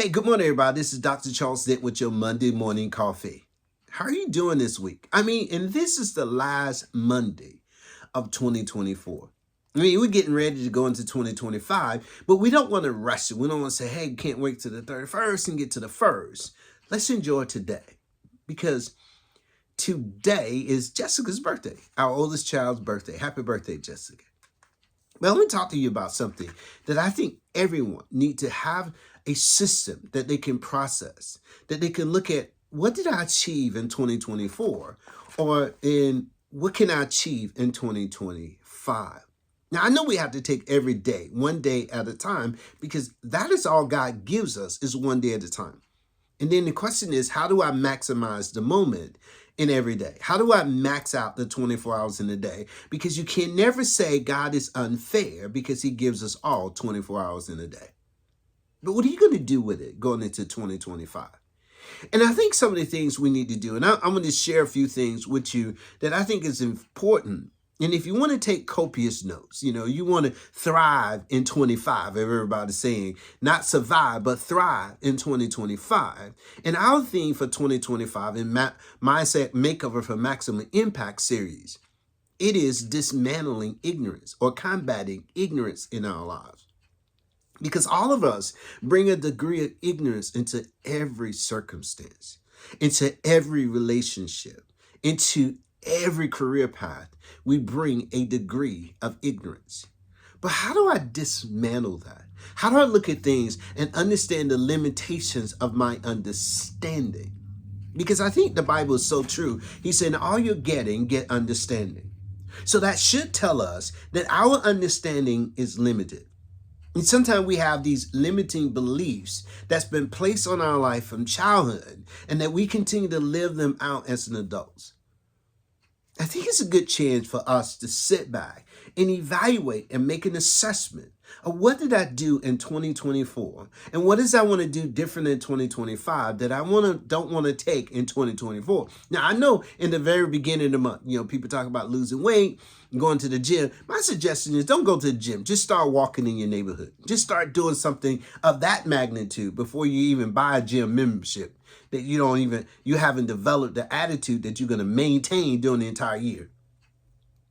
Hey, good morning, everybody. This is Dr. Charles Dent with your Monday morning coffee. How are you doing this week? And this is the last Monday of 2024. We're getting ready to go into 2025, but we don't want to rush it. We don't want to say, hey, can't wait to the 31st and get to the 1st. Let's enjoy today because today is Jessica's birthday, our oldest child's birthday. Happy birthday, Jessica. Well, let me talk to you about something that I think everyone needs to have a system that they can process, that they can look at what did I achieve in 2024 or in what can I achieve in 2025. Now, I know we have to take every day, one day at a time, because that is all God gives us is one day at a time. And then the question is, how do I maximize the moment in every day? How do I max out the 24 hours in a day? Because you can never say God is unfair because he gives us all 24 hours in a day. But what are you going to do with it going into 2025? And I think some of the things we need to do, and I'm going to share a few things with you that I think is important. And if you want to take copious notes, you want to thrive in 25, everybody's saying, not survive, but thrive in 2025. And our theme for 2025 in Mindset Makeover for Maximum Impact series, it is dismantling ignorance or combating ignorance in our lives. Because all of us bring a degree of ignorance into every circumstance, into every relationship, into every career path. We bring a degree of ignorance. But how do I dismantle that? How do I look at things and understand the limitations of my understanding? Because I think the Bible is so true. He said, all you're getting, get understanding. So that should tell us that our understanding is limited. And sometimes we have these limiting beliefs that's been placed on our life from childhood and that we continue to live them out as an adult. I think it's a good chance for us to sit back and evaluate and make an assessment of what did I do in 2024 and what does I want to do different in 2025 that I don't want to take in 2024. Now, I know in the very beginning of the month, people talk about losing weight, going to the gym. My suggestion is don't go to the gym. Just start walking in your neighborhood. Just start doing something of that magnitude before you even buy a gym membership that you haven't developed the attitude that you're going to maintain during the entire year.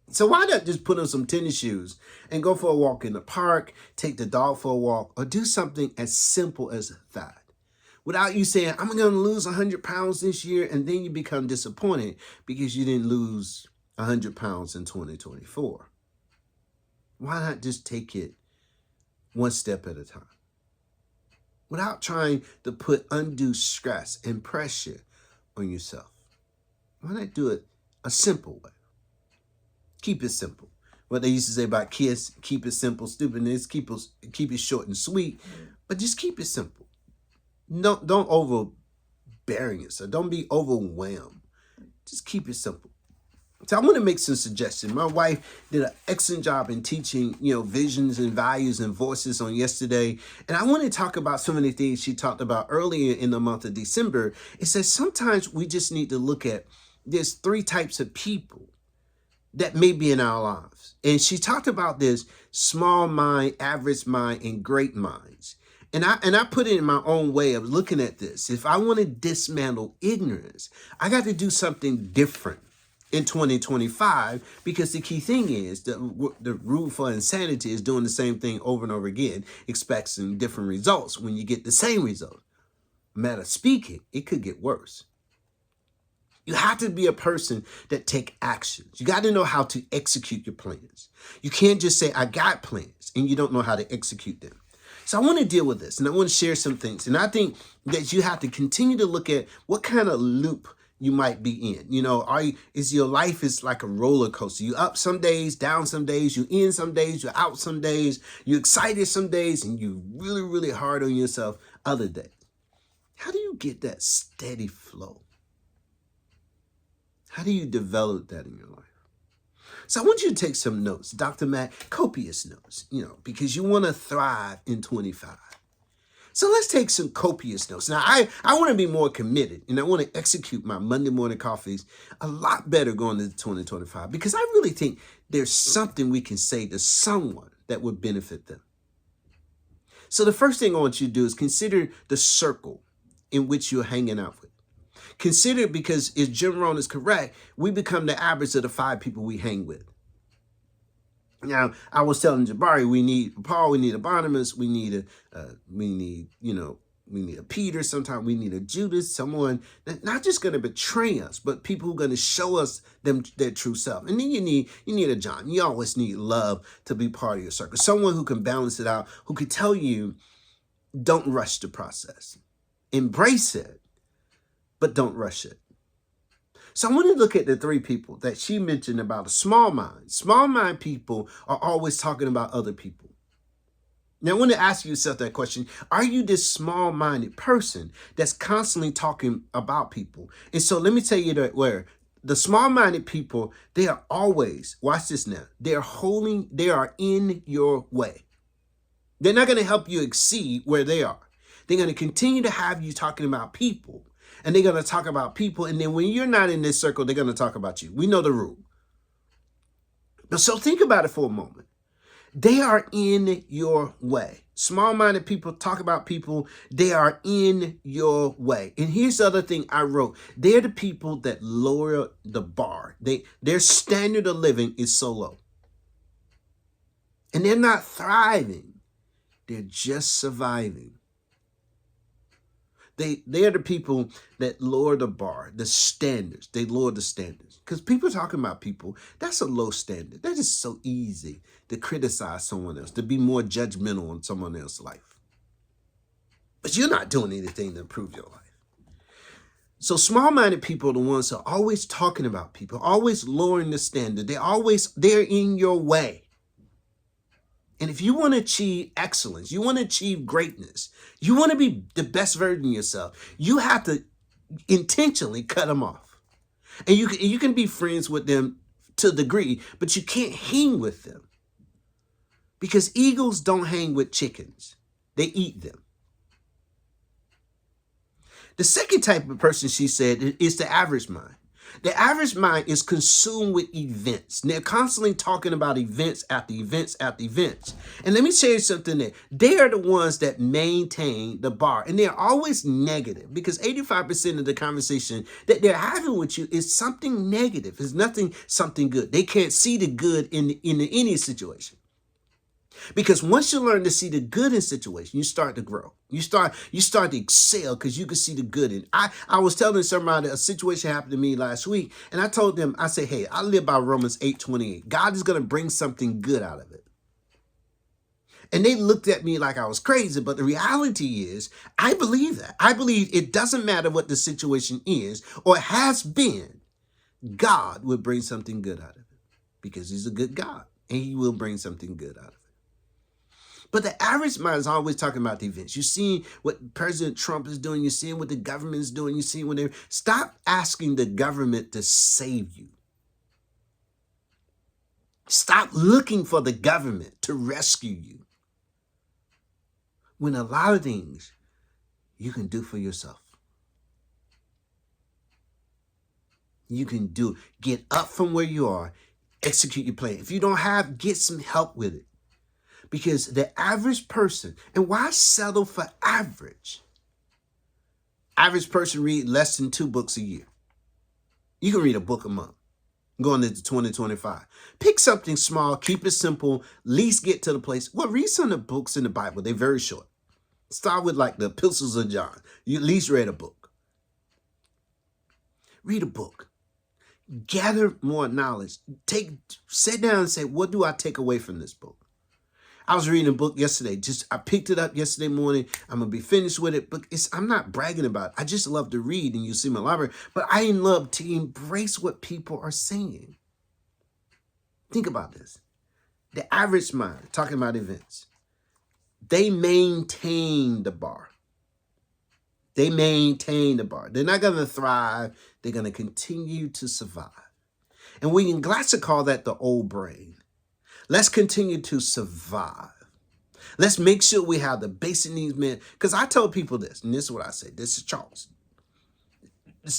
So why not just put on some tennis shoes and go for a walk in the park, take the dog for a walk, or do something as simple as that? Without you saying, I'm going to lose 100 pounds this year, and then you become disappointed because you didn't lose 100 pounds in 2024. Why not just take it one step at a time? Without trying to put undue stress and pressure on yourself. Why not do it a simple way? Keep it simple. What they used to say about kids, keep it simple, stupidness, keep it short and sweet, but just keep it simple. Don't overbearing yourself. Don't be overwhelmed. Just keep it simple. So I want to make some suggestions. My wife did an excellent job in teaching, visions and values and voices on yesterday. And I want to talk about some of the things she talked about earlier in the month of December. It says sometimes we just need to look at there's 3 types of people that may be in our lives. And she talked about this small mind, average mind, and great minds. And I put it in my own way of looking at this. If I want to dismantle ignorance, I got to do something different in 2025, because the key thing is the rule for insanity is doing the same thing over and over again, expecting different results when you get the same result. Matter of speaking, it could get worse. You have to be a person that take actions. You got to know how to execute your plans. You can't just say, I got plans, and you don't know how to execute them. So I want to deal with this, and I want to share some things. And I think that you have to continue to look at what kind of loop you might be in. Is your life is like a roller coaster. You up some days, down some days, you in some days, you're out some days, you're excited some days, and you really, really hard on yourself other days. How do you get that steady flow? How do you develop that in your life? So I want you to take some notes, Dr. Matt, copious notes, because you want to thrive in 25. So let's take some copious notes. Now, I want to be more committed, and I want to execute my Monday morning coffees a lot better going into 2025, because I really think there's something we can say to someone that would benefit them. So the first thing I want you to do is consider the circle in which you're hanging out with. Consider it, because if Jim Rohn is correct, we become the average of the 5 people we hang with. Now, I was telling Jabari, we need Paul, we need a Barnabas, we need a Peter. Sometimes we need a Judas, someone that's not just going to betray us, but people who are going to show us their true self. And then you need a John. You always need love to be part of your circle. Someone who can balance it out, who can tell you, don't rush the process. Embrace it, but don't rush it. So I want to look at the 3 people that she mentioned about a small mind. Small mind people are always talking about other people. Now, I want to ask yourself that question. Are you this small-minded person that's constantly talking about people? And so let me tell you that where the small-minded people, they are always, watch this now, they are in your way. They're not going to help you exceed where they are. They're going to continue to have you talking about people. And they're going to talk about people. And then when you're not in this circle, they're going to talk about you. We know the rule. But so think about it for a moment. They are in your way. Small-minded people talk about people. They are in your way. And here's the other thing I wrote. They're the people that lower the bar. Their standard of living is so low. And they're not thriving. They're just surviving. They are the people that lower the bar, the standards. They lower the standards. Because people talking about people, that's a low standard. That is so easy to criticize someone else, to be more judgmental on someone else's life. But you're not doing anything to improve your life. So small-minded people are the ones who are always talking about people, always lowering the standard. They're in your way. And if you want to achieve excellence, you want to achieve greatness, you want to be the best version of yourself, you have to intentionally cut them off. And you can be friends with them to a degree, but you can't hang with them. Because eagles don't hang with chickens. They eat them. The second type of person, she said, is the average mind. The average mind is consumed with events. They're constantly talking about events after events after events. And let me tell you something there. They are the ones that maintain the bar. And they're always negative, because 85% of the conversation that they're having with you is something negative. It's something good. They can't see the good in any situation. Because once you learn to see the good in situation, you start to grow. You start to excel, because you can see the good in. I was telling somebody a situation happened to me last week, and I told them, I said, hey, I live by Romans 8:28. God is going to bring something good out of it. And they looked at me like I was crazy, but the reality is, I believe that. I believe it doesn't matter what the situation is or has been, God will bring something good out of it, because he's a good God, and he will bring something good out of it. But the average mind is always talking about the events. You're seeing what President Trump is doing. You're seeing what the government is doing. You're seeing what they're... Stop asking the government to save you. Stop looking for the government to rescue you, when a lot of things you can do for yourself. You can get up from where you are, execute your plan. If you don't have, get some help with it. Because the average person, and why settle for average? Average person read less than 2 books a year. You can read a book a month going into 2025. Pick something small, keep it simple, least get to the place. Well, read some of the books in the Bible. They're very short. Start with like the Epistles of John. You at least read a book. Read a book. Gather more knowledge. Sit down and say, what do I take away from this book? I was reading a book yesterday. I picked it up yesterday morning. I'm going to be finished with it. But I'm not bragging about it. I just love to read, and you see my library. But I love to embrace what people are saying. Think about this. The average mind, talking about events, they maintain the bar. They maintain the bar. They're not going to thrive. They're going to continue to survive. And we can classically call that the old brain. Let's continue to survive. Let's make sure we have the basic needs met. Because I tell people this, and this is what I say. This is Charles.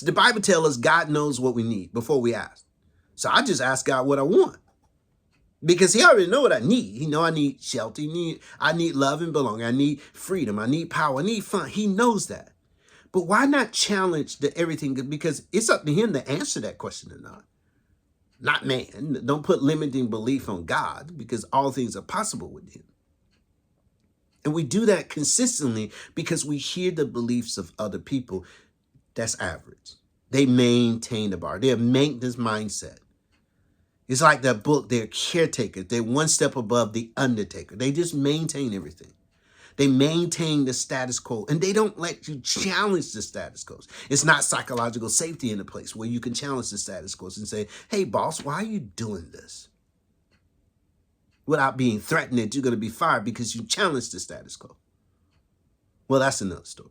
The Bible tells us God knows what we need before we ask. So I just ask God what I want. Because he already know what I need. He know I need shelter. I need love and belonging. I need freedom. I need power. I need fun. He knows that. But why not challenge the everything? Because it's up to him to answer that question or not man. Don't put limiting belief on God, because all things are possible with him. And we do that consistently because we hear the beliefs of other people. That's average. They maintain the bar. They have maintenance mindset. It's like that book, they're caretakers. They're one step above the undertaker. They just maintain everything. They maintain the status quo, and they don't let you challenge the status quo. It's not psychological safety in a place where you can challenge the status quo and say, hey, boss, why are you doing this? Without being threatened that you're going to be fired because you challenged the status quo. Well, that's another story.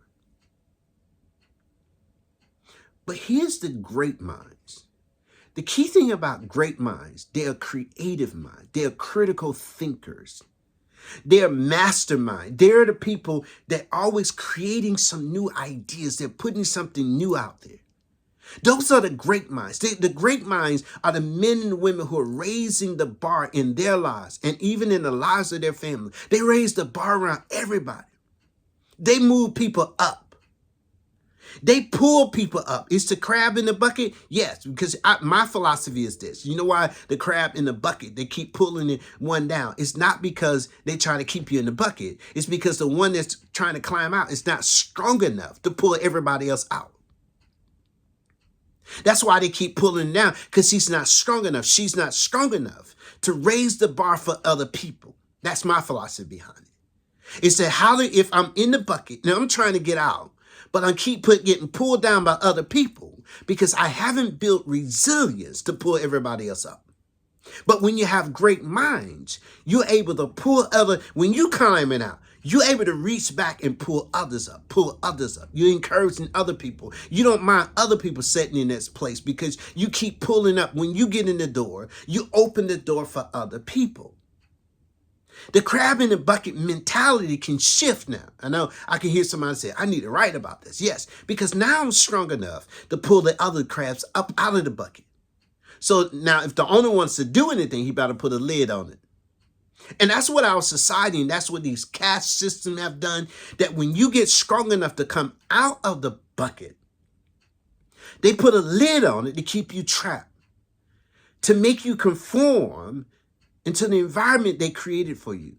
But here's the great minds. The key thing about great minds, they are creative minds. They are critical thinkers. They're mastermind. They're the people that are always creating some new ideas. They're putting something new out there. Those are the great minds. The great minds are the men and women who are raising the bar in their lives and even in the lives of their family. They raise the bar around everybody. They move people up. They pull people up. Is the crab in the bucket? Yes, because my philosophy is this. You know why the crab in the bucket, they keep pulling it one down? It's not because they try to keep you in the bucket. It's because the one that's trying to climb out is not strong enough to pull everybody else out. That's why they keep pulling down, because he's not strong enough. She's not strong enough to raise the bar for other people. That's my philosophy behind it. It's that if I'm in the bucket, now I'm trying to get out, but I keep getting pulled down by other people because I haven't built resilience to pull everybody else up. But when you have great minds, you're able to when you climbing out, you're able to reach back and pull others up. You're encouraging other people. You don't mind other people sitting in this place because you keep pulling up. When you get in the door, you open the door for other people. The crab in the bucket mentality can shift now. I know I can hear somebody say, I need to write about this. Yes, because now I'm strong enough to pull the other crabs up out of the bucket. So now if the owner wants to do anything, he better put a lid on it. And that's what our society and that's what these caste systems have done, that when you get strong enough to come out of the bucket, they put a lid on it to keep you trapped, to make you conform into the environment they created for you.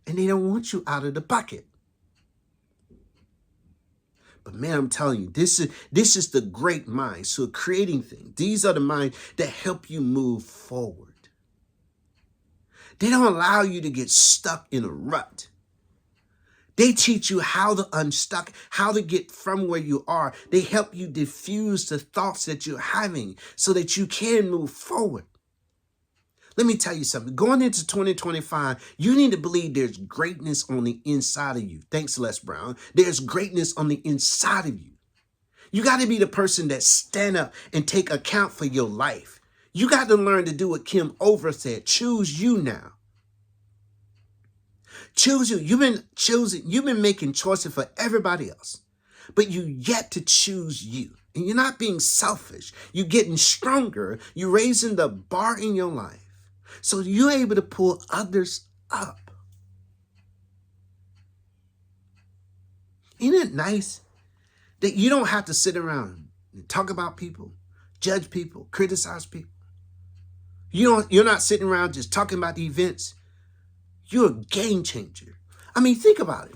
And they don't want you out of the bucket. But man, I'm telling you, this is the great minds. So creating things. These are the minds that help you move forward. They don't allow you to get stuck in a rut. They teach you how to unstuck, how to get from where you are. They help you diffuse the thoughts that you're having so that you can move forward. Let me tell you something. Going into 2025, you need to believe there's greatness on the inside of you. Thanks, Les Brown. There's greatness on the inside of you. You got to be the person that stand up and take account for your life. You got to learn to do what Kim Over said. Choose you now. Choose you. You've been making choices for everybody else, but you yet to choose you. And you're not being selfish. You're getting stronger. You're raising the bar in your life, so you're able to pull others up. Isn't it nice that you don't have to sit around and talk about people, judge people, criticize people? You're not sitting around just talking about the events. You're a game changer. I mean, think about it.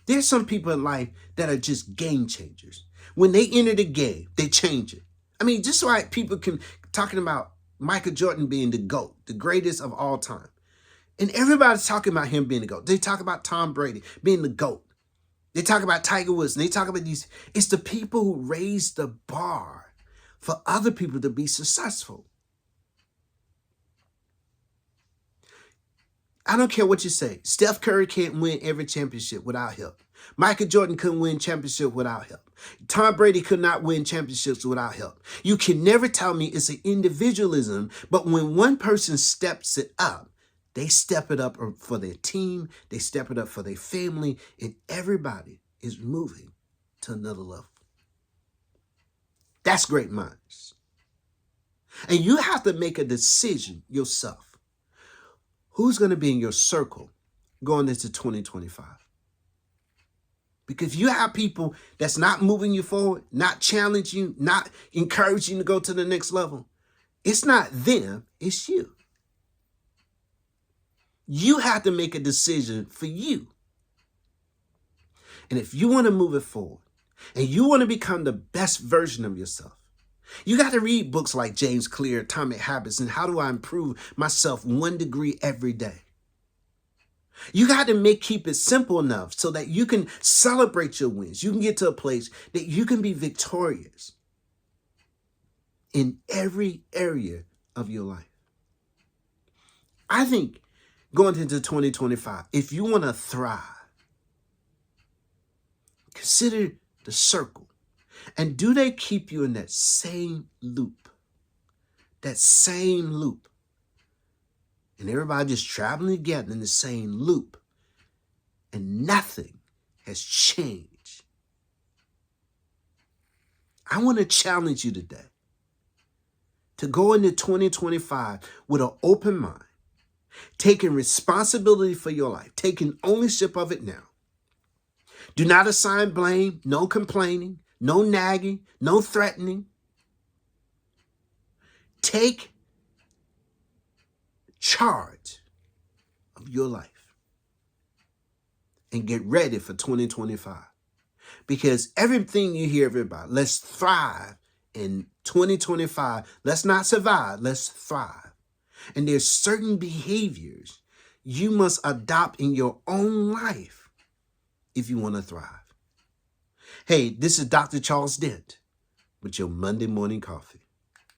There's some people in life that are just game changers. When they enter the game, they change it. I mean, just like people can talking about Michael Jordan being the GOAT, the greatest of all time. And everybody's talking about him being the GOAT. They talk about Tom Brady being the GOAT. They talk about Tiger Woods. And they talk about these. It's the people who raise the bar for other people to be successful. I don't care what you say. Steph Curry can't win every championship without help. Michael Jordan couldn't win championship without help. Tom Brady could not win championships without help. You can never tell me it's an individualism, but when one person steps it up, they step it up for their team, they step it up for their family, and everybody is moving to another level. That's great minds. And you have to make a decision yourself. Who's going to be in your circle going into 2025? Because if you have people that's not moving you forward, not challenging you, not encouraging you to go to the next level, it's not them, it's you. You have to make a decision for you. And if you want to move it forward and you want to become the best version of yourself, you got to read books like James Clear, Atomic Habits, and How Do I Improve Myself 1 Degree Every Day. You got to keep it simple enough so that you can celebrate your wins. You can get to a place that you can be victorious in every area of your life. I think going into 2025, if you want to thrive, consider the circle. And do they keep you in that same loop? That same loop. And everybody just traveling together in the same loop. And nothing has changed. I want to challenge you today to go into 2025 with an open mind, taking responsibility for your life, taking ownership of it now. Do not assign blame, no complaining, no nagging, no threatening. Take charge of your life and get ready for 2025. Because everything you hear about, let's thrive in 2025. Let's not survive, let's thrive. And there's certain behaviors you must adopt in your own life if you want to thrive. Hey, this is Dr. Charles Dent with your Monday Morning Coffee.